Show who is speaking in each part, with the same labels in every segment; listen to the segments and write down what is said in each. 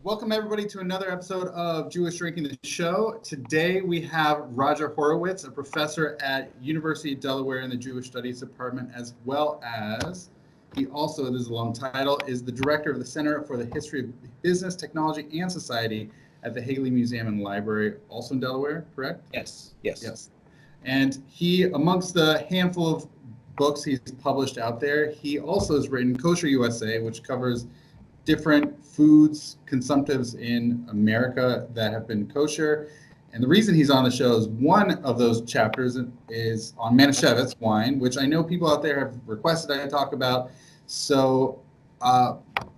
Speaker 1: Welcome everybody to another episode of Jewish Drinking the Show. Today we have Roger Horowitz, a professor at University of Delaware in the Jewish Studies Department, as well as he also, this is a long title, is the director of the Center for the History of Business, Technology, and Society at the Haley Museum and Library, also in Delaware, correct?
Speaker 2: Yes.
Speaker 1: And he, amongst the handful of books he's published out there, he also has written Kosher USA, which covers different foods, consumptives in America that have been kosher. And the reason he's on the show is one of those chapters is on Manischewitz wine, which I know people out there have requested I talk about. So,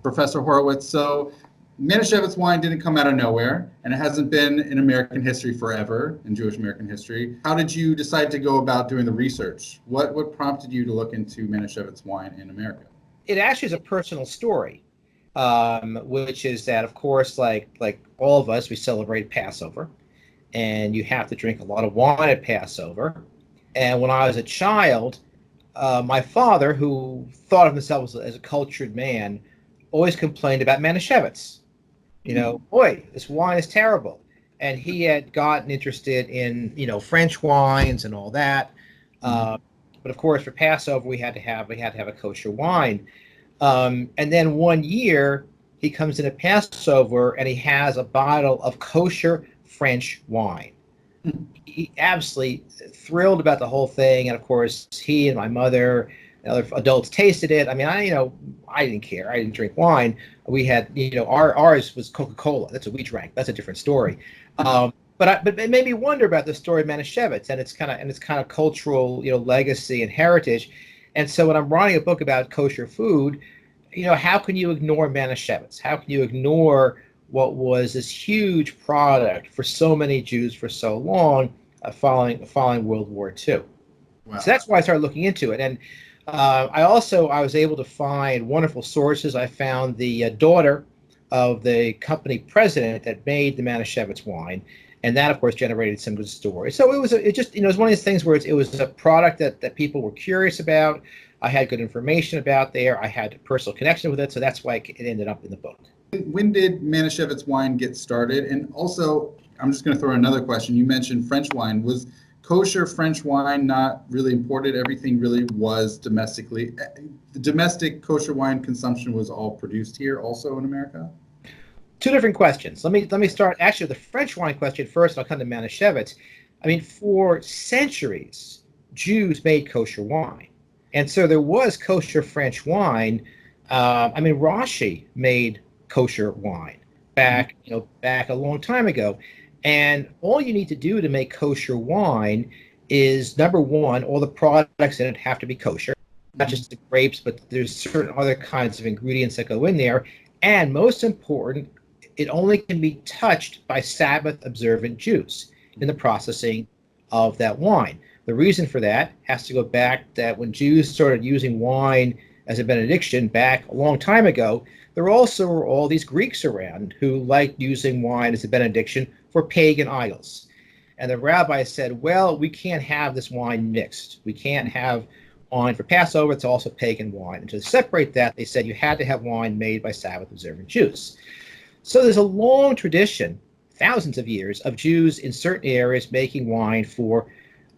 Speaker 1: Professor Horowitz, so Manischewitz wine didn't come out of nowhere, and it hasn't been in American history forever, in Jewish American history. How did you decide to go about doing the research? What prompted you to look into Manischewitz wine in America?
Speaker 2: It actually is a personal story. Which is that, of course, like all of us, we celebrate Passover, and you have to drink a lot of wine at Passover. And when I was a child, my father, who thought of himself as a cultured man, always complained about Manischewitz. Boy, this wine is terrible. And he had gotten interested in, French wines and all that. But of course, for Passover, we had to have a kosher wine. And then one year he comes in at Passover and he has a bottle of kosher French wine. He absolutely thrilled about the whole thing. And of course, he and my mother and other adults tasted it. I mean, I didn't care. I didn't drink wine. We had, ours was Coca-Cola. That's what we drank. That's a different story. But it made me wonder about the story of Manischewitz and its kind of cultural, legacy and heritage. And so when I'm writing a book about kosher food, how can you ignore Manischewitz? How can you ignore what was this huge product for so many Jews for so long, following World War II? Wow. So that's why I started looking into it. And I was able to find wonderful sources. I found the daughter of the company president that made the Manischewitz wine. And that, of course, generated some good stories. So it was one of these things where it was a product that people were curious about. I had good information about there. I had a personal connection with it. So that's why it ended up in the book.
Speaker 1: When did Manischewitz wine get started? And also, I'm just going to throw another question. You mentioned French wine. Was kosher French wine not really imported? Everything really was domestically. The domestic kosher wine consumption was all produced here also in America?
Speaker 2: Two different questions. Let me start actually with the French wine question first, and I'll come to Manischewitz. I mean, for centuries, Jews made kosher wine. And so there was kosher French wine. Rashi made kosher wine back a long time ago. And all you need to do to make kosher wine is, number one, all the products in it have to be kosher. Not just the grapes, but there's certain other kinds of ingredients that go in there. And most important, it only can be touched by Sabbath-observant Jews in the processing of that wine. The reason for that has to go back that when Jews started using wine as a benediction back a long time ago, there also were all these Greeks around who liked using wine as a benediction for pagan idols. And the rabbi said, well, we can't have this wine mixed. We can't have wine for Passover. It's also pagan wine. And to separate that, they said you had to have wine made by Sabbath-observant Jews. So there's a long tradition, thousands of years, of Jews in certain areas making wine for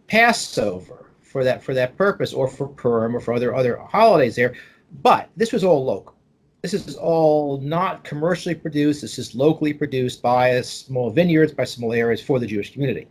Speaker 2: Passover, for that purpose, or for Purim, or for other holidays there. But this was all local. This is all not commercially produced. This is locally produced by small vineyards, by small areas for the Jewish community.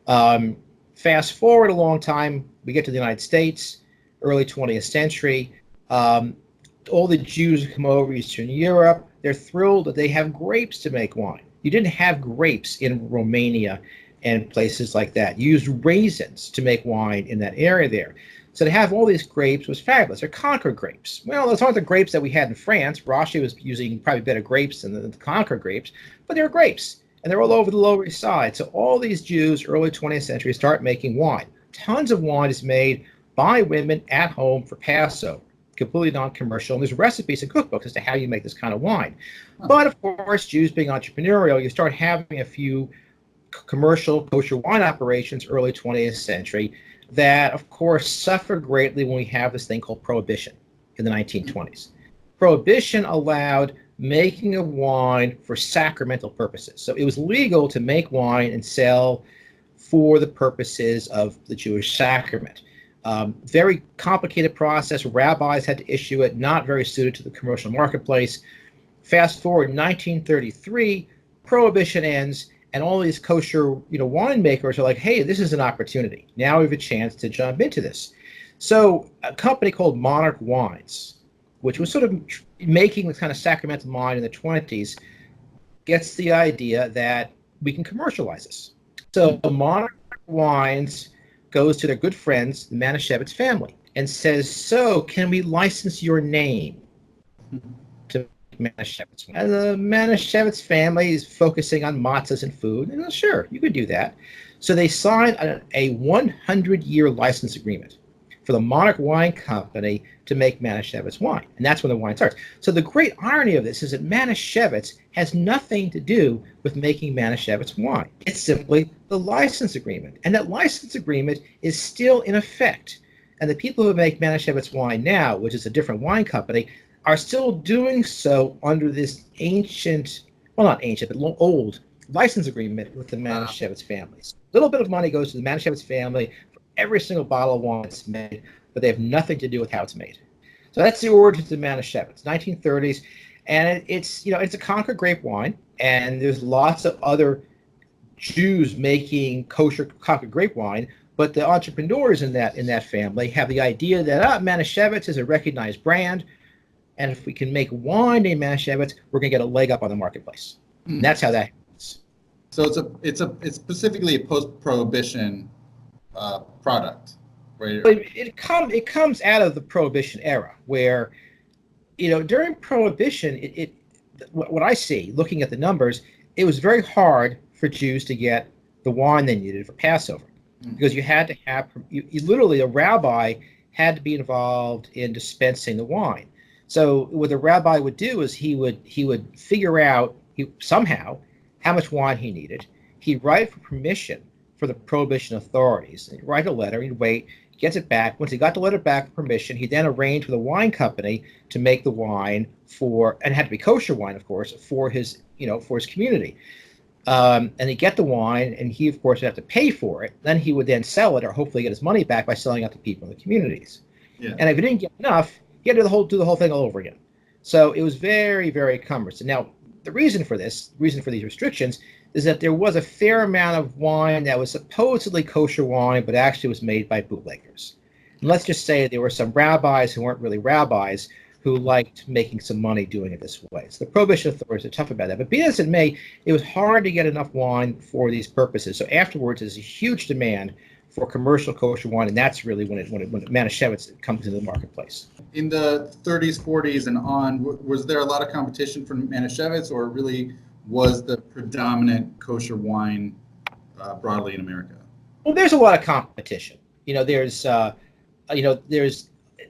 Speaker 2: Fast forward a long time, we get to the United States, early 20th century. All the Jews come over Eastern Europe. They're thrilled that they have grapes to make wine. You didn't have grapes in Romania and places like that. You used raisins to make wine in that area there. So to have all these grapes was fabulous. They're Concord grapes. Well, those aren't the grapes that we had in France. Rashi was using probably better grapes than the Concord grapes, but they're grapes. And they're all over the Lower East Side. So all these Jews, early 20th century, start making wine. Tons of wine is made by women at home for Passover. Completely non-commercial, and there's recipes and cookbooks as to how you make this kind of wine. But of course, Jews being entrepreneurial, you start having a few commercial kosher wine operations early 20th century that, of course, suffer greatly when we have this thing called Prohibition in the 1920s. Prohibition allowed making of wine for sacramental purposes. So it was legal to make wine and sell for the purposes of the Jewish sacrament. Very complicated process. Rabbis had to issue it, not very suited to the commercial marketplace. Fast forward 1933, Prohibition ends, and all these kosher, winemakers are like, hey, this is an opportunity. Now we have a chance to jump into this. So a company called Monarch Wines, which was sort of making this kind of sacramental wine in the 20s, gets the idea that we can commercialize this. So Monarch Wines goes to their good friends, the Manischewitz family, and says, so can we license your name to Manischewitz? And the Manischewitz family is focusing on matzahs and food. And sure, you could do that. So they signed a 100-year license agreement for the Monarch Wine Company to make Manischewitz wine. And that's when the wine starts. So the great irony of this is that Manischewitz has nothing to do with making Manischewitz wine. It's simply the license agreement. And that license agreement is still in effect. And the people who make Manischewitz wine now, which is a different wine company, are still doing so under this ancient, well, not ancient, but old license agreement with the Manischewitz families. A little bit of money goes to the Manischewitz family for every single bottle of wine that's made, but they have nothing to do with how it's made. So that's the origins of Manischewitz, 1930s. And it's a Concord grape wine, and there's lots of other Jews making kosher Concord grape wine, but the entrepreneurs in that family have the idea that Manischewitz is a recognized brand, and if we can make wine named Manischewitz, we're going to get a leg up on the marketplace. And that's how that happens.
Speaker 1: So it's specifically a post-prohibition product, right?
Speaker 2: But it comes out of the Prohibition era, where during Prohibition, what I see, looking at the numbers, it was very hard for Jews to get the wine they needed for Passover, because you had to have, literally a rabbi had to be involved in dispensing the wine. So what the rabbi would do is he would figure out somehow how much wine he needed. He'd write for permission for the Prohibition authorities. He'd write a letter, he'd wait, gets it back. Once he got the letter back for permission, he then arranged with a wine company to make the wine and it had to be kosher wine, of course, for his community. And he'd get the wine, and he, of course, would have to pay for it. Then he would then sell it, or hopefully get his money back by selling out to people in the communities. Yeah. And if he didn't get enough, he had to do the whole thing all over again. So it was very, very cumbersome. Now, the reason for these restrictions, is that there was a fair amount of wine that was supposedly kosher wine, but actually was made by bootleggers. And let's just say there were some rabbis who weren't really rabbis who liked making some money doing it this way. So the Prohibition authorities are tough about that. But be as it may, it was hard to get enough wine for these purposes. So afterwards, there's a huge demand for commercial kosher wine, and that's really when Manischewitz comes into the marketplace.
Speaker 1: In the 30s, 40s, and on, was there a lot of competition for Manischewitz, or really was the predominant kosher wine broadly in America?
Speaker 2: Well, there's a lot of competition. There's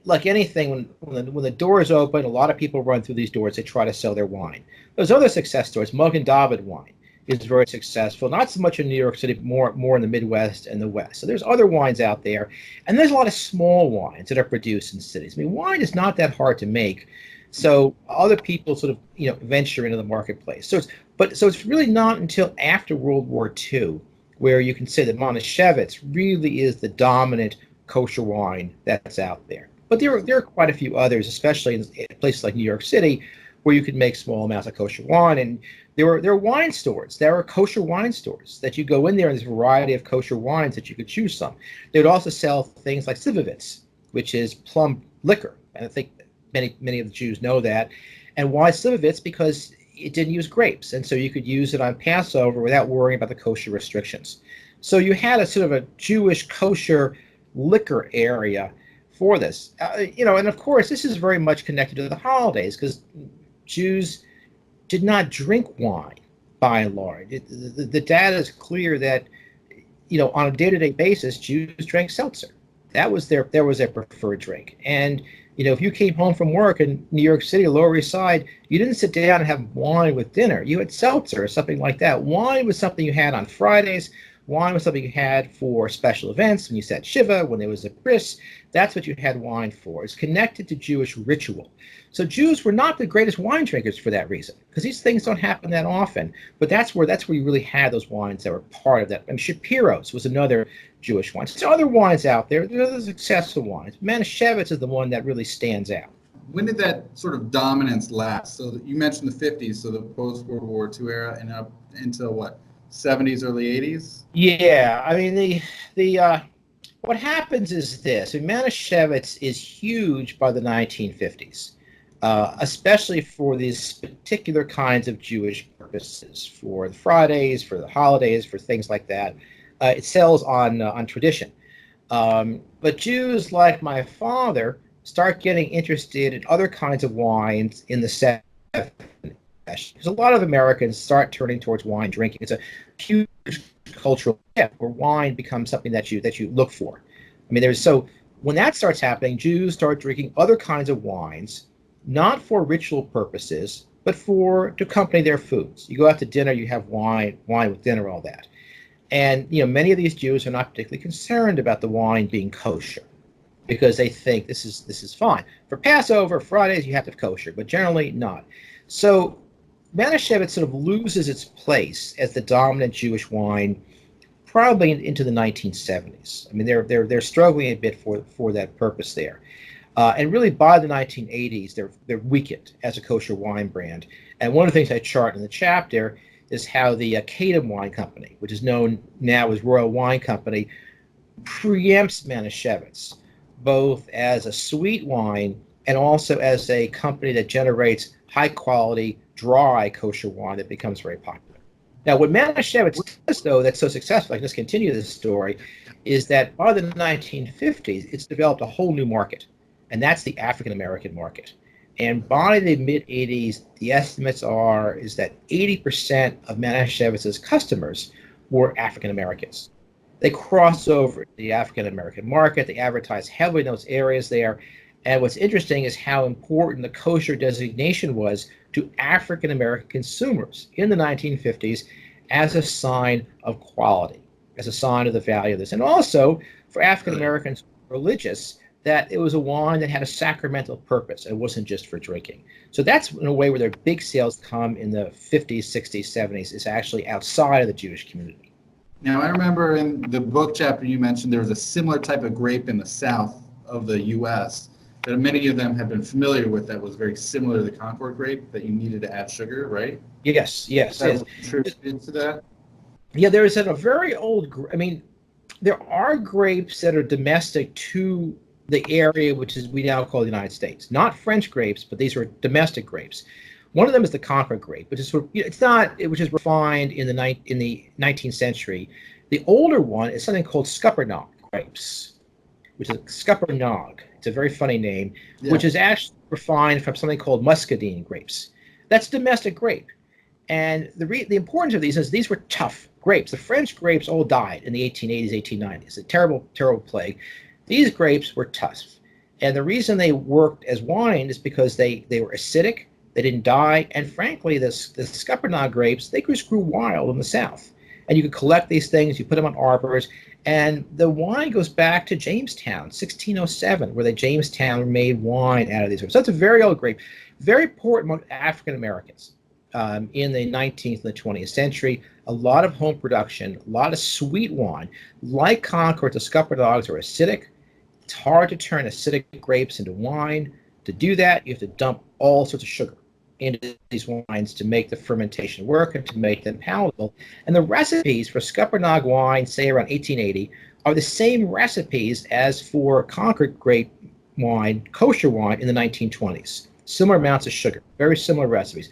Speaker 2: like anything, when the doors open, a lot of people run through these doors. They try to sell their wine. There's other success stories. Mug and David wine is very successful. Not so much in New York City, but more in the Midwest and the West. So there's other wines out there, and there's a lot of small wines that are produced in cities. I mean, wine is not that hard to make. So other people sort of venture into the marketplace. So it's really not until after World War II where you can say that Manischewitz really is the dominant kosher wine that's out there. But there are quite a few others, especially in places like New York City, where you could make small amounts of kosher wine. And there are wine stores. There are kosher wine stores that you go in there, and there's a variety of kosher wines that you could choose from. They would also sell things like Slivovitz, which is plum liquor. And I think many of the Jews know that. And why Slivovitz? Because it didn't use grapes, and so you could use it on Passover without worrying about the kosher restrictions. So you had a sort of a Jewish kosher liquor area for this. And of course, this is very much connected to the holidays, because Jews did not drink wine by and large. The data is clear that, on a day-to-day basis, Jews drank seltzer. That was their preferred drink. And if you came home from work in New York City, Lower East Side, you didn't sit down and have wine with dinner. You had seltzer or something like that. Wine was something you had on Fridays. Wine was something you had for special events, when you said Shiva, when there was a bris. That's what you had wine for. It's connected to Jewish ritual. So Jews were not the greatest wine drinkers for that reason, because these things don't happen that often. But that's where you really had those wines that were part of that. And Shapiro's was another Jewish wine. So other wines out there, there are other successful wines. Manischewitz is the one that really stands out.
Speaker 1: When did that sort of dominance last? So you mentioned the 50s, so the post-World War II era, and up into what, 70s, early 80s?
Speaker 2: Yeah, I mean the what happens is this: Manischewitz is huge by the 1950s, especially for these particular kinds of Jewish purposes, for the Fridays, for the holidays, for things like that. It sells on tradition, but Jews like my father start getting interested in other kinds of wines in the 70s. Because a lot of Americans start turning towards wine drinking. It's a huge cultural shift where wine becomes something that you look for. I mean, when that starts happening, Jews start drinking other kinds of wines, not for ritual purposes, but to accompany their foods. You go out to dinner, you have wine with dinner, all that. And many of these Jews are not particularly concerned about the wine being kosher, because they think this is fine. For Passover, Fridays, you have to have kosher, but generally not. So Manischewitz sort of loses its place as the dominant Jewish wine probably into the 1970s. I mean, they're struggling a bit for that purpose there. And really by the 1980s, they're weakened as a kosher wine brand. And one of the things I chart in the chapter is how the Kedem Wine Company, which is known now as Royal Wine Company, preempts Manischewitz, both as a sweet wine and also as a company that generates high-quality, dry kosher wine that becomes very popular. Now, what Manischewitz does, though, that's so successful, I can just continue this story, is that by the 1950s, it's developed a whole new market, and that's the African-American market. And by the mid-'80s, the estimates is that 80% of Manischewitz's customers were African-Americans. They cross over the African-American market. They advertise heavily in those areas there. And what's interesting is how important the kosher designation was to African-American consumers in the 1950s as a sign of quality, as a sign of the value of this. And also for African-Americans religious, that it was a wine that had a sacramental purpose. It wasn't just for drinking. So that's in a way where their big sales come in the 50s, 60s, 70s, is actually outside of the Jewish community.
Speaker 1: Now, I remember in the book chapter you mentioned there was a similar type of grape in the south of the U.S. that many of them have been familiar with that was very similar to the Concord grape, that you needed to add sugar, right?
Speaker 2: Yes.
Speaker 1: That contributed to that?
Speaker 2: Yeah, there is a very old, there are grapes that are domestic to the area which is we now call the United States. Not French grapes, but these are domestic grapes. One of them is the Concord grape, which is which is refined in the 19th century. The older one is something called Scuppernong grapes, which is Scuppernong. It's a very funny name, which is actually refined from something called muscadine grapes. That's domestic grape. And the importance of these were tough grapes. The French grapes all died in the 1880s, 1890s. A terrible, terrible plague. These grapes were tough. And the reason they worked as wine is because they were acidic, they didn't die, and frankly, the Scuppernong grapes, they just grew wild in the South. And you could collect these things, you put them on arbors, and the wine goes back to Jamestown, 1607, where Jamestown made wine out of these grapes. So that's a very old grape, very important among African Americans in the 19th and the 20th century. A lot of home production, a lot of sweet wine. Like Concord, the Scuppernongs are acidic. It's hard to turn acidic grapes into wine. To do that, you have to dump all sorts of sugar into these wines to make the fermentation work and to make them palatable. And the recipes for Scuppernong wine, say around 1880, are the same recipes as for Concord grape wine, kosher wine, in the 1920s. Similar amounts of sugar, very similar recipes.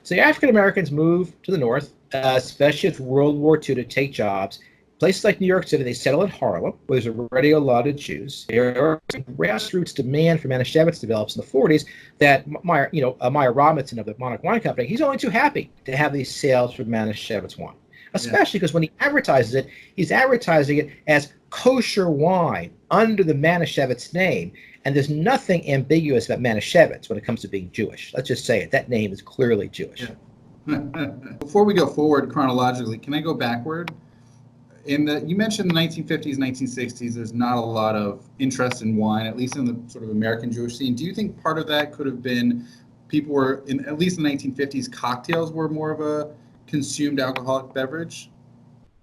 Speaker 2: So the African Americans moved to the north, especially after World War II, to take jobs. Places like New York City, they settle in Harlem, where there's already a lot of Jews. There are grassroots demand for Manischewitz develops in the 40s that Meyer Robinson of the Monarch Wine Company, he's only too happy to have these sales for Manischewitz wine, especially because when he advertises it, he's advertising it as kosher wine under the Manischewitz name. And there's nothing ambiguous about Manischewitz when it comes to being Jewish. Let's just say it. That name is clearly Jewish.
Speaker 1: Yeah. Before we go forward chronologically, can I go backward? You mentioned the 1950s, 1960s, there's not a lot of interest in wine, at least in the sort of American Jewish scene. Do you think part of that could have been people were, at least in the 1950s, cocktails were more of a consumed alcoholic beverage?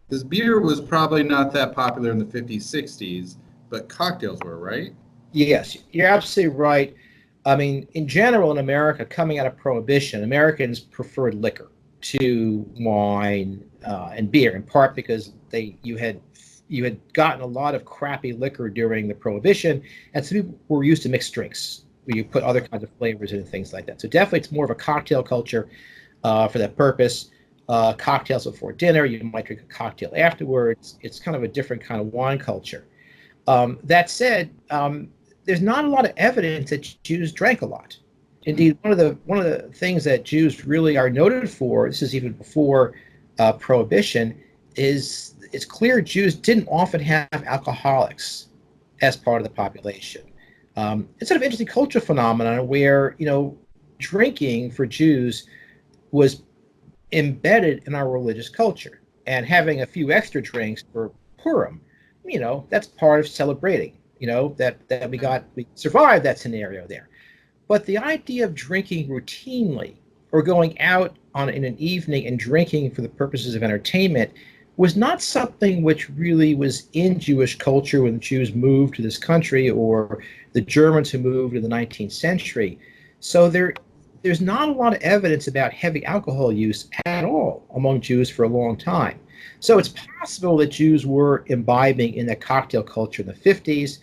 Speaker 1: Because beer was probably not that popular in the 50s, 60s, but cocktails were, right?
Speaker 2: Yes, you're absolutely right. I mean, in general, in America, coming out of Prohibition, Americans preferred liquor to wine and beer, in part because you had gotten a lot of crappy liquor during the Prohibition, and so people were used to mixed drinks, where you put other kinds of flavors in and things like that. So definitely, it's more of a cocktail culture for that purpose. Cocktails before dinner, you might drink a cocktail afterwards. It's kind of a different kind of wine culture. That said, there's not a lot of evidence that Jews drank a lot. Indeed, one of the things that Jews really are noted for, this is even before Prohibition, is it's clear Jews didn't often have alcoholics as part of the population. It's sort of interesting cultural phenomenon where drinking for Jews was embedded in our religious culture, and having a few extra drinks for Purim, that's part of celebrating. That we survived that scenario there. But the idea of drinking routinely or going out in an evening and drinking for the purposes of entertainment was not something which really was in Jewish culture when the Jews moved to this country, or the Germans who moved in the 19th century. So there's not a lot of evidence about heavy alcohol use at all among Jews for a long time. So it's possible that Jews were imbibing in that cocktail culture in the 50s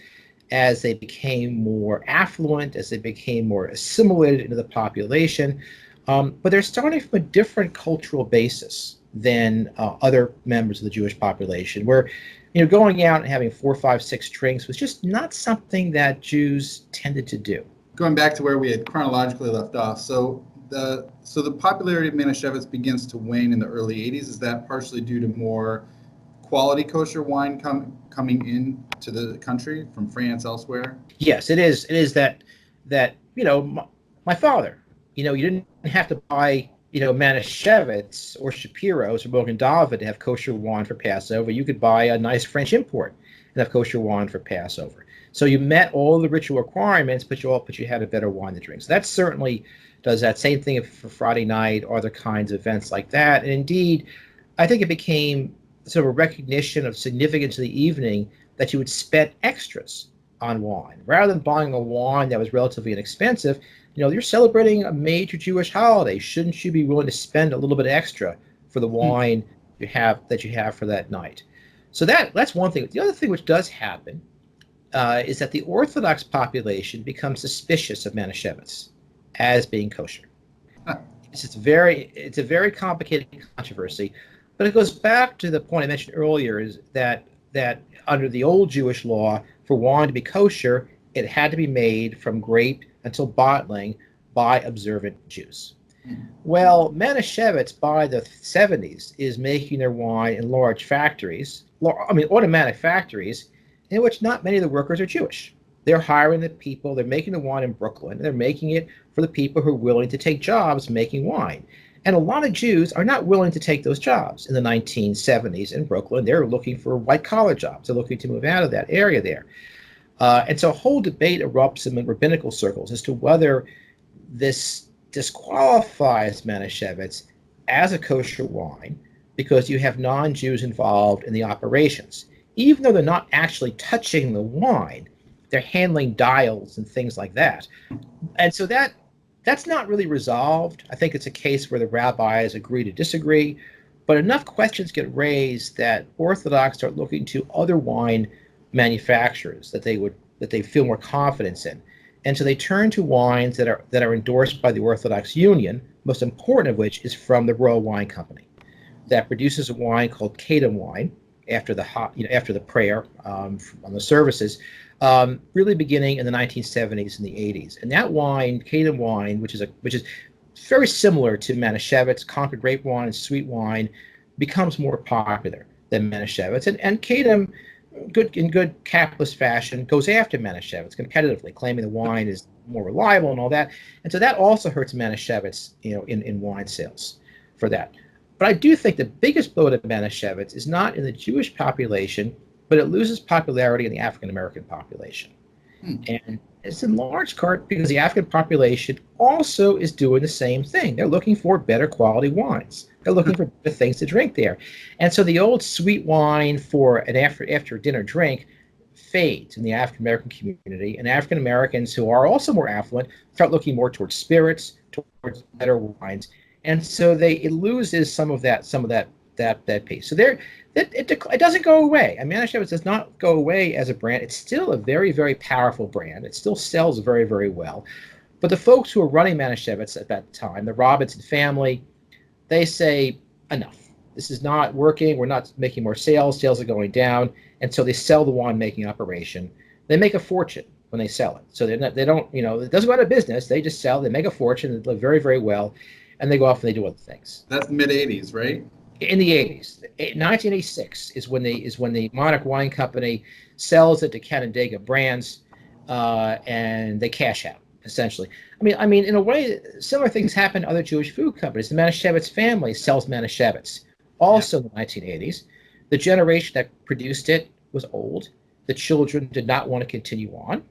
Speaker 2: as they became more affluent, as they became more assimilated into the population. But they're starting from a different cultural basis than other members of the Jewish population, where going out and having 4, 5, 6 drinks was just not something that Jews tended to do.
Speaker 1: Going back to where we had chronologically left off, so the popularity of Manischewitz begins to wane in the early 80s. Is that partially due to more quality kosher wine coming into the country from France, elsewhere?
Speaker 2: Yes, it is. It is that my father, you didn't have to buy Manischewitz or Shapiro's or Mogen David to have kosher wine for Passover. You could buy a nice French import and have kosher wine for Passover. So you met all the ritual requirements, but you had a better wine to drink. So that certainly does that. Same thing for Friday night or other kinds of events like that. And indeed, I think it became sort of a recognition of significance of the evening that you would spend extras on wine. Rather than buying a wine that was relatively inexpensive, you're celebrating a major Jewish holiday. Shouldn't you be willing to spend a little bit extra for the wine you have for that night? So that's one thing. The other thing which does happen is that the Orthodox population becomes suspicious of Manischewitz as being kosher. It's a very complicated controversy, but it goes back to the point I mentioned earlier, is that under the old Jewish law, for wine to be kosher, it had to be made from grape until bottling by observant Jews. Well, Manischewitz by the 70s is making their wine in large factories, automatic factories, in which not many of the workers are Jewish. They're hiring the people, they're making the wine in Brooklyn, and they're making it for the people who are willing to take jobs making wine. And a lot of Jews are not willing to take those jobs in the 1970s in Brooklyn. They're looking for white-collar jobs. They're looking to move out of that area there. And so a whole debate erupts in the rabbinical circles as to whether this disqualifies Manischewitz as a kosher wine because you have non-Jews involved in the operations. Even though they're not actually touching the wine, they're handling dials and things like that. And so that's not really resolved. I think it's a case where the rabbis agree to disagree, but enough questions get raised that Orthodox start looking to other wine manufacturers that they feel more confidence in. And so they turn to wines that are endorsed by the Orthodox Union, most important of which is from the Royal Wine Company, that produces a wine called Kedem wine after the prayer on the services, really beginning in the 1970s and the 80s. And that wine, Kedem wine, which is very similar to Manischewitz, Concord grape wine and sweet wine, becomes more popular than Manischewitz. And Kedem, in good capitalist fashion, goes after Manischewitz competitively, claiming the wine is more reliable and all that. And so that also hurts Manischewitz, in wine sales for that. But I do think the biggest blow to Manischewitz is not in the Jewish population, but it loses popularity in the African American population. And it's in large part because the African population also is doing the same thing. They're looking for better quality wines. They're looking for better things to drink there. And so the old sweet wine for an after dinner drink fades in the African American community, and African Americans who are also more affluent start looking more towards spirits, towards better wines, and so it loses some of that piece. So it doesn't go away. I mean, Manischewitz does not go away as a brand. It's still a very, very powerful brand. It still sells very, very well. But the folks who are running Manischewitz at that time, the Robinson family, they say, enough. This is not working. We're not making more sales. Sales are going down. And so they sell the wine-making operation. They make a fortune when they sell it. So they don't, it doesn't go out of business. They just sell. They make a fortune. They live very, very well. And they go off and they do other things.
Speaker 1: That's the mid-'80s, right?
Speaker 2: In the 80s. 1986 is when the Monarch Wine Company sells it to Canandaigua Brands, and they cash out, essentially. I mean, in a way, similar things happen to other Jewish food companies. The Manischewitz family sells Manischewitz. Also in the 1980s, the generation that produced it was old. The children did not want to continue on.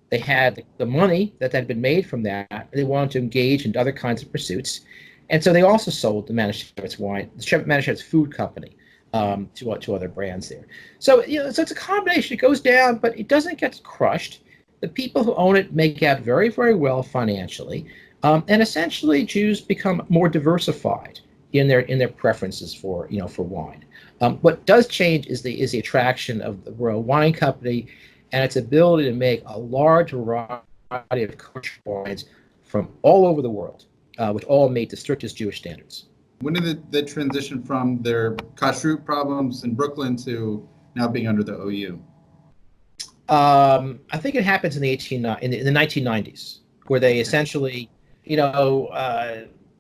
Speaker 2: They had the money that had been made from that, and they wanted to engage in other kinds of pursuits. And so they also sold the Manischewitz wine, the Manischewitz food company, to other brands there. So so it's a combination. It goes down, but it doesn't get crushed. The people who own it make out very, very well financially, and essentially Jews become more diversified in their preferences for wine. What does change is the attraction of the Royal Wine Company and its ability to make a large variety of kosher wines from all over the world, which all meet the strictest Jewish standards.
Speaker 1: When did they transition from their kashrut problems in Brooklyn to now being under the OU?
Speaker 2: I think it happens in the 1990s, where they essentially,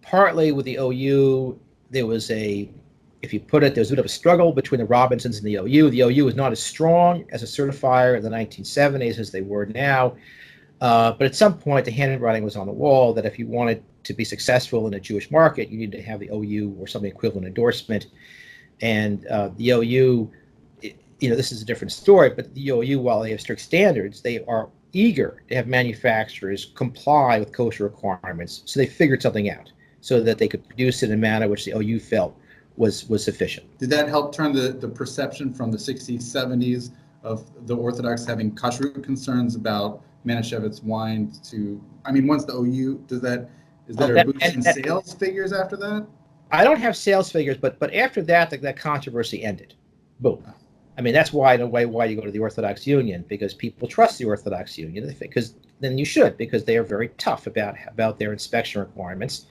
Speaker 2: partly with the OU, there was there was a bit of a struggle between the Robinsons and the OU. The OU was not as strong as a certifier in the 1970s as they were now. But at some point, the handwriting was on the wall that if you wanted to be successful in a Jewish market, you needed to have the OU or some equivalent endorsement. And the OU, this is a different story, but the OU, while they have strict standards, they are eager to have manufacturers comply with kosher requirements. So they figured something out so that they could produce it in a manner which the OU felt was sufficient.
Speaker 1: Did that help turn the perception from the 60s, 70s of the Orthodox having kashrut concerns about Manischewitz wine to, once the OU, is that a boost in sales figures after that?
Speaker 2: I don't have sales figures, but after that controversy ended. Boom. That's why, in a way, why you go to the Orthodox Union, because people trust the Orthodox Union, because then you should, because they are very tough about their inspection requirements.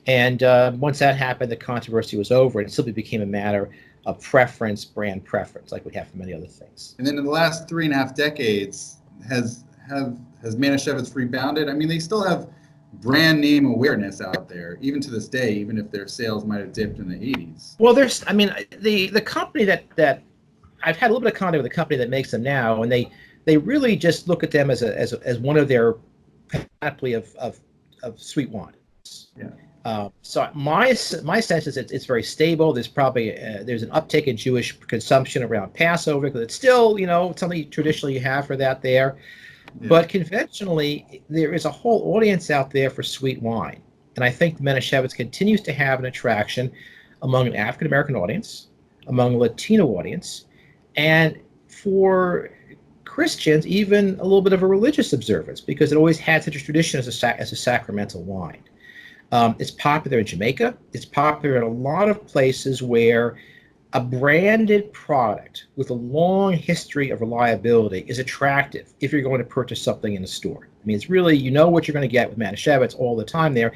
Speaker 2: And once that happened, the controversy was over, and it simply became a matter of preference, brand preference, like we have for many other things.
Speaker 1: And then in the last 3.5 decades, has Manischewitz rebounded? They still have brand name awareness out there, even to this day, even if their sales might have dipped in the 80s.
Speaker 2: Well, there's, the company that I've had a little bit of contact with the company that makes them now, and they really just look at them as one of their panoply of sweet wines.
Speaker 1: Yeah.
Speaker 2: So my sense is it's very stable. There's probably there's an uptick in Jewish consumption around Passover, because it's still something traditionally you have for that there. Yeah. But conventionally, there is a whole audience out there for sweet wine, and I think Manischewitz continues to have an attraction among an African American audience, among a Latino audience, and for Christians, even a little bit of a religious observance, because it always had such a tradition as a sacramental wine. It's popular in Jamaica. It's popular in a lot of places where a branded product with a long history of reliability is attractive if you're going to purchase something in a store. It's really, what you're going to get with Manischewitz all the time there.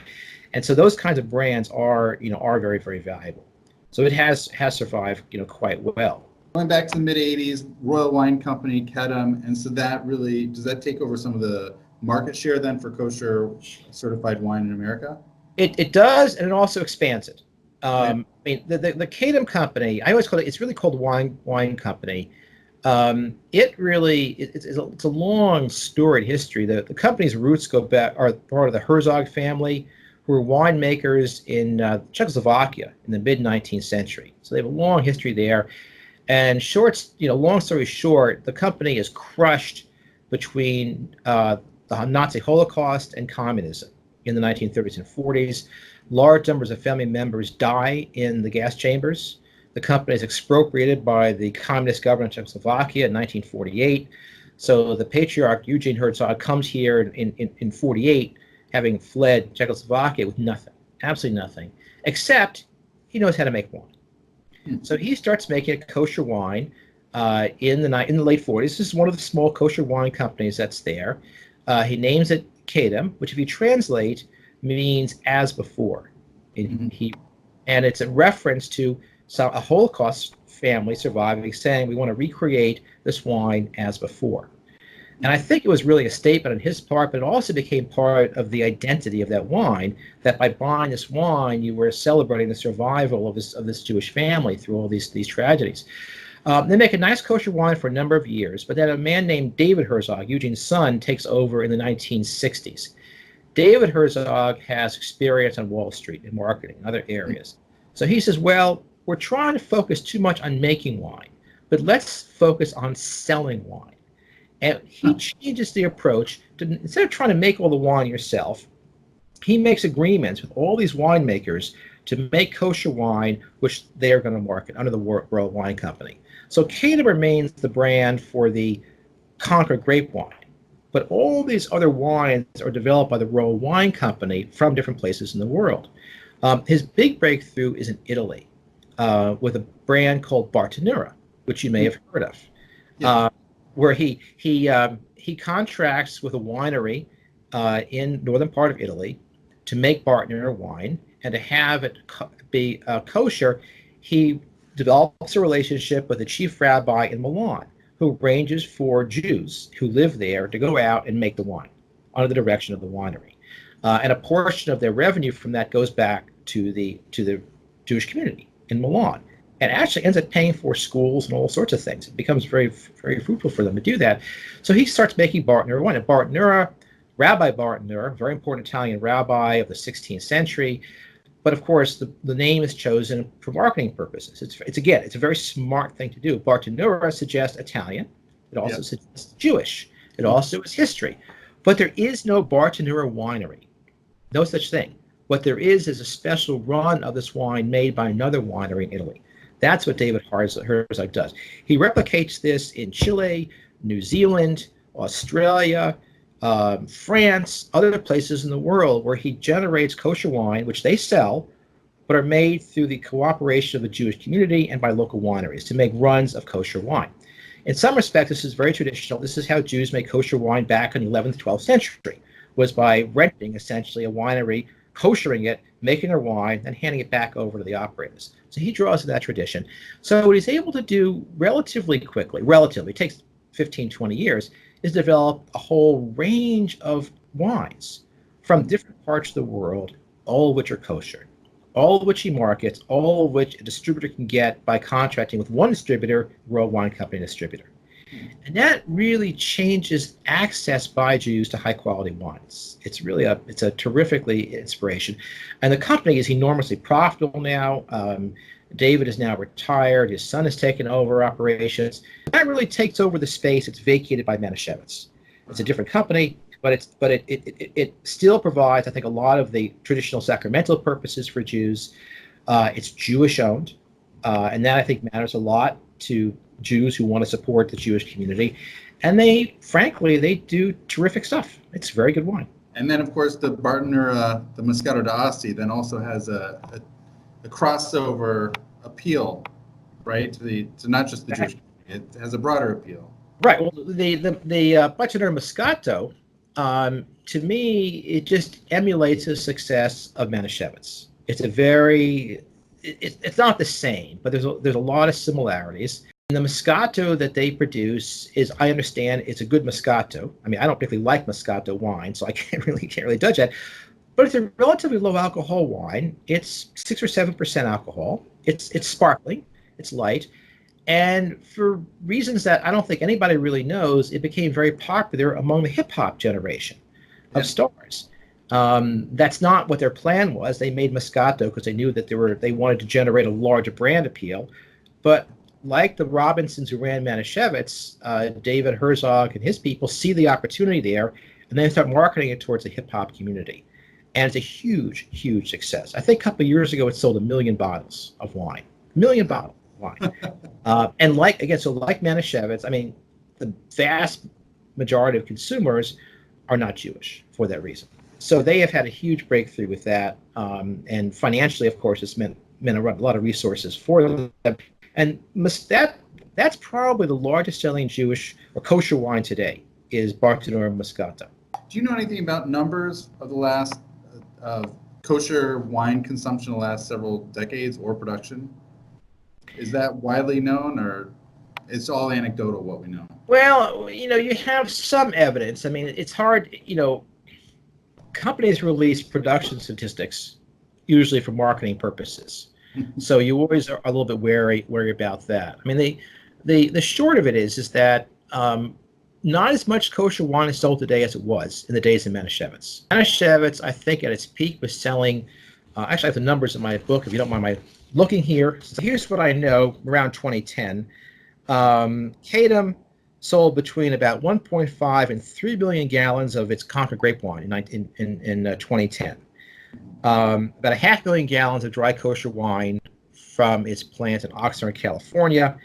Speaker 2: And so those kinds of brands are very, very valuable. So it has survived, quite well.
Speaker 1: Going back to the mid-'80s, Royal Wine Company, Kedem, and so does that take over some of the market share then for kosher certified wine in America?
Speaker 2: It does, and it also expands it. The Kedem company, I always call it, it's really called Wine Company. It's a long storied history. The company's roots go back, are part of the Herzog family, who were winemakers in Czechoslovakia in the mid-19th century. So they have a long history there. And long story short, the company is crushed between the Nazi Holocaust and communism in the 1930s and 40s. Large numbers of family members die in the gas chambers. The company is expropriated by the communist government of Czechoslovakia in 1948. So the patriarch Eugene Herzog comes here in 48, having fled Czechoslovakia with nothing, absolutely nothing, except he knows how to make wine. So he starts making a kosher wine in the late 40s. This is one of the small kosher wine companies that's there. He names it Kedem, which if you translate means as before in Hebrew. And it's a reference to a Holocaust family surviving, saying we want to recreate this wine as before. And I think it was really a statement on his part, but it also became part of the identity of that wine, that by buying this wine, you were celebrating the survival of this Jewish family through all these tragedies. They make a nice kosher wine for a number of years, but then a man named David Herzog, Eugene's son, takes over in the 1960s. David Herzog has experience on Wall Street in marketing and other areas. So he says, well, we're trying to focus too much on making wine, but let's focus on selling wine. And he changes the approach to, instead of trying to make all the wine yourself, he makes agreements with all these winemakers to make kosher wine, which they're going to market under the World Wine Company. So Kedem remains the brand for the Concord grape wine, but all these other wines are developed by the World Wine Company from different places in the world. His big breakthrough is in Italy with a brand called Bartonura, which you may have heard of. Yeah. Where he contracts with a winery in northern part of Italy to make Bartonura wine, and to have it be kosher, he develops a relationship with the chief rabbi in Milan, who arranges for Jews who live there to go out and make the wine under the direction of the winery. And a portion of their revenue from that goes back to the Jewish community in Milan, and actually ends up paying for schools and all sorts of things. It becomes very, very fruitful for them to do that. So he starts making Bartonura wine. And Bartonura, Rabbi Bartonura, very important Italian rabbi of the 16th century. But of course, the name is chosen for marketing purposes. It's a very smart thing to do. Bartonura suggests Italian. It also suggests Jewish. It also is history. But there is no Bartonura winery. No such thing. What there is a special run of this wine made by another winery in Italy. That's what David Herzog does. He replicates this in Chile, New Zealand, Australia, France, other places in the world where he generates kosher wine, which they sell, but are made through the cooperation of the Jewish community and by local wineries to make runs of kosher wine. In some respects, this is very traditional. This is how Jews made kosher wine back in the 11th, 12th century, was by renting essentially a winery, koshering it, making their wine, and handing it back over to the operators. So he draws to that tradition. So what he's able to do relatively quickly, it takes 15, 20 years, is develop a whole range of wines from different parts of the world, all of which are kosher, all of which he markets, all of which a distributor can get by contracting with one distributor, World Wine Company distributor. And that really changes access by Jews to high quality wines. It's really a terrifically inspiration. And the company is enormously profitable now. David is now retired. His son has taken over operations. That really takes over the space. It's vacated by Manischewitz. It's a different company, but it still provides, I think, a lot of the traditional sacramental purposes for Jews. It's Jewish owned, and that I think matters a lot to Jews who want to support the Jewish community. And they do terrific stuff. It's very good wine.
Speaker 1: And then, of course, the Bartonura, the Moscato d'Asti, then also has a crossover appeal, right? To not just the Jewish community. It has a broader appeal.
Speaker 2: Right. Well, the Bartonura Moscato, to me, it just emulates the success of Manischewitz. It's not the same, but there's a lot of similarities. And the Moscato that they produce is, I understand, it's a good Moscato. I mean, I don't particularly like Moscato wine, so I can't really judge that. But it's a relatively low alcohol wine. It's 6 or 7% alcohol. It's sparkling. It's light. And for reasons that I don't think anybody really knows, it became very popular among the hip hop generation of stars. That's not what their plan was. They made Moscato because they knew that they wanted to generate a larger brand appeal. But like the Robinsons who ran Manischewitz, David Herzog and his people see the opportunity there, and then start marketing it towards the hip hop community. And it's a huge, huge success. I think a couple of years ago, it sold 1 million bottles of wine. 1 million bottles of wine. And like Manischewitz, I mean, the vast majority of consumers are not Jewish for that reason. So they have had a huge breakthrough with that. And financially, of course, it's meant a lot of resources for them. And that's probably the largest selling Jewish or kosher wine today is Bartenura Moscato.
Speaker 1: Do you know anything about numbers of the last kosher wine consumption the last several decades or production? Is that widely known, or it's all anecdotal what we know?
Speaker 2: Well, you have some evidence. I mean, it's hard, companies release production statistics usually for marketing purposes. So you always are a little bit wary about that. I mean, the short of it is that not as much kosher wine is sold today as it was in the days of Manischewitz. Manischewitz, I think, at its peak was selling. Actually, I have the numbers in my book. If you don't mind my looking here. So here's what I know around 2010. Kedem sold between about 1.5 and 3 billion gallons of its Concord grape wine in 2010. About 500 million gallons of dry kosher wine from its plant in Oxnard, California,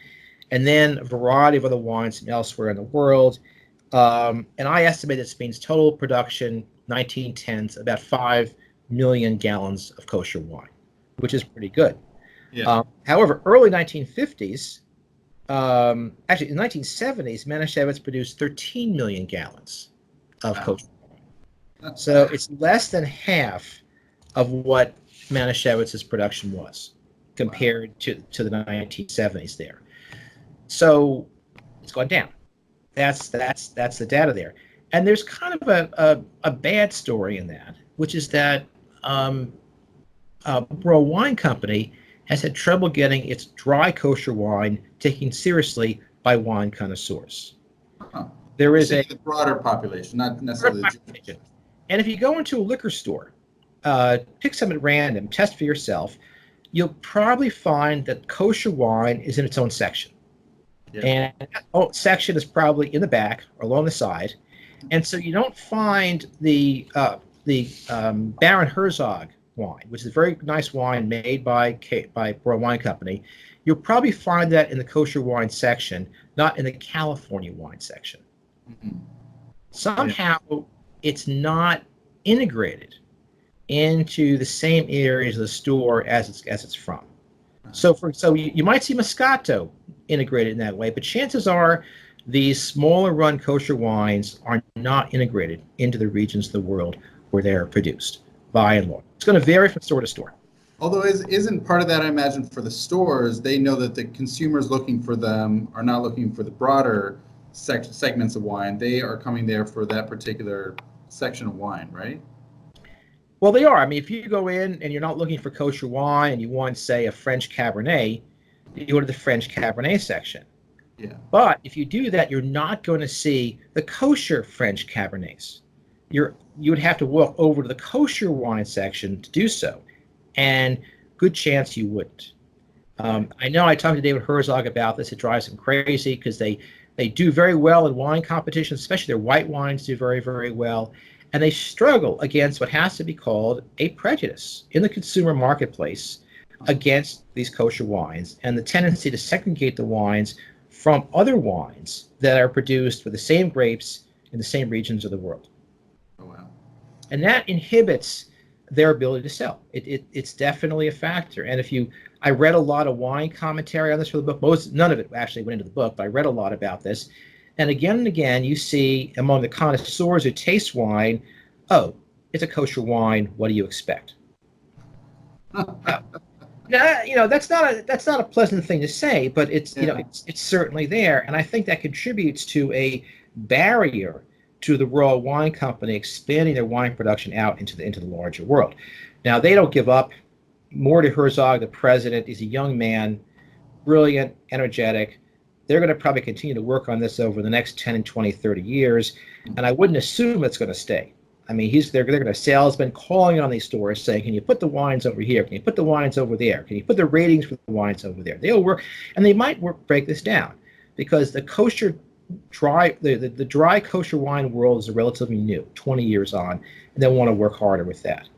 Speaker 2: and then a variety of other wines from elsewhere in the world. And I estimate this means total production 1910s about 5 million gallons of kosher wine, which is pretty good.
Speaker 1: Yeah.
Speaker 2: However, early 1950s, actually in the 1970s, Manischewitz produced 13 million gallons of kosher wine. So it's less than half of what Manishewitz's production was compared to the 1970s there. So it's gone down. That's the data there. And there's kind of a bad story in that, which is that Royal Wine Company has had trouble getting its dry kosher wine taken seriously by wine connoisseurs.
Speaker 1: Huh.
Speaker 2: There is
Speaker 1: the broader population, not necessarily the Jewish.
Speaker 2: And if you go into a liquor store, pick some at random, test for yourself, you'll probably find that kosher wine is in its own section. Yeah. And that section is probably in the back or along the side. And so you don't find the Baron Herzog wine, which is a very nice wine made by Royal Wine Company. You'll probably find that in the kosher wine section, not in the California wine section. Mm-hmm. Somehow it's not integrated into the same areas of the store as it's from. So you might see Moscato integrated in that way, but chances are these smaller run kosher wines are not integrated into the regions of the world where they're produced, by and large. It's going to vary from store to store.
Speaker 1: Although isn't part of that, I imagine, for the stores, they know that the consumers looking for them are not looking for the broader segments of wine. They are coming there for that particular section of wine, right?
Speaker 2: Well, they are. I mean, if you go in and you're not looking for kosher wine and you want, say, a French Cabernet, you go to the French Cabernet section.
Speaker 1: Yeah.
Speaker 2: But if you do that, you're not going to see the kosher French Cabernets. You would have to walk over to the kosher wine section to do so, and good chance you wouldn't. I know I talked to David Herzog about this. It drives him crazy because they do very well in wine competitions, especially their white wines do very, very well. And they struggle against what has to be called a prejudice in the consumer marketplace against these kosher wines and the tendency to segregate the wines from other wines that are produced with the same grapes in the same regions of the world.
Speaker 1: Oh, wow.
Speaker 2: And that inhibits their ability to sell. It's definitely a factor. And I read a lot of wine commentary on this for the book. None of it actually went into the book, but I read a lot about this. And again, you see among the connoisseurs who taste wine, oh, it's a kosher wine. What do you expect? Now, that's not a pleasant thing to say, but it's certainly there, and I think that contributes to a barrier to the Royal Wine Company expanding their wine production out into the larger world. Now, they don't give up. Morty Herzog, the president, is a young man, brilliant, energetic. They're going to probably continue to work on this over the next 10 and 20, 30 years, and I wouldn't assume it's going to stay. I mean, they're going to have salesmen calling on these stores saying, "Can you put the wines over here? Can you put the wines over there? Can you put the ratings for the wines over there?" They'll work, and they might break this down because the kosher the dry kosher wine world is relatively new, 20 years on, and they'll want to work harder with that.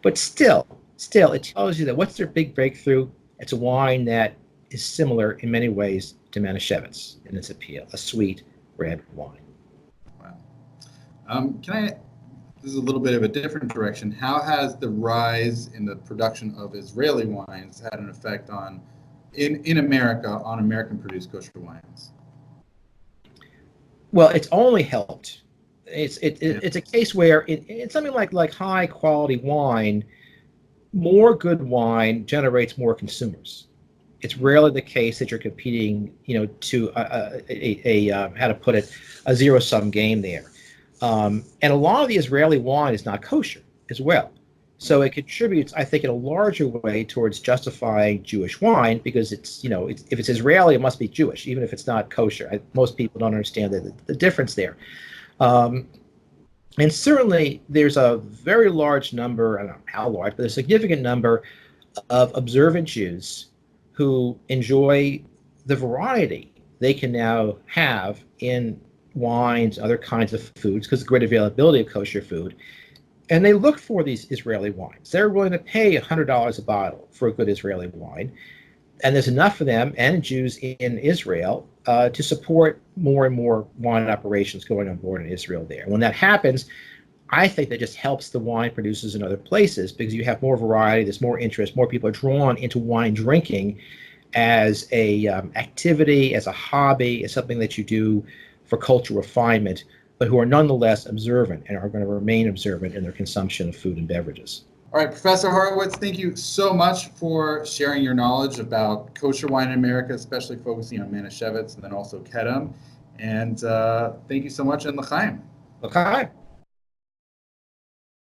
Speaker 2: But still, it tells you that what's their big breakthrough? It's a wine that is similar in many ways to Manischewitz in its appeal, a sweet red wine.
Speaker 1: Wow. This is a little bit of a different direction. How has the rise in the production of Israeli wines had an effect in America on American-produced kosher wines?
Speaker 2: Well, it's only helped. It's a case where in something like high quality wine, more good wine generates more consumers. It's rarely the case that you're competing, to how to put it, a zero-sum game there. And a lot of the Israeli wine is not kosher as well. So it contributes, I think, in a larger way towards justifying Jewish wine because if it's Israeli, it must be Jewish, even if it's not kosher. Most people don't understand the difference there. And certainly there's a very large number, I don't know how large, but a significant number of observant Jews who enjoy the variety they can now have in wines, other kinds of foods, because of the great availability of kosher food. And they look for these Israeli wines. They're willing to pay $100 a bottle for a good Israeli wine. And there's enough of them and Jews in Israel to support more and more wine operations going on board in Israel there. When that happens, I think that just helps the wine producers in other places because you have more variety, there's more interest, more people are drawn into wine drinking as a activity, as a hobby, as something that you do for cultural refinement, but who are nonetheless observant and are going to remain observant in their consumption of food and beverages.
Speaker 1: All right, Professor Horowitz, thank you so much for sharing your knowledge about kosher wine in America, especially focusing on Manischewitz and then also Kedem. And thank you so much, and l'chaim.
Speaker 2: L'chaim.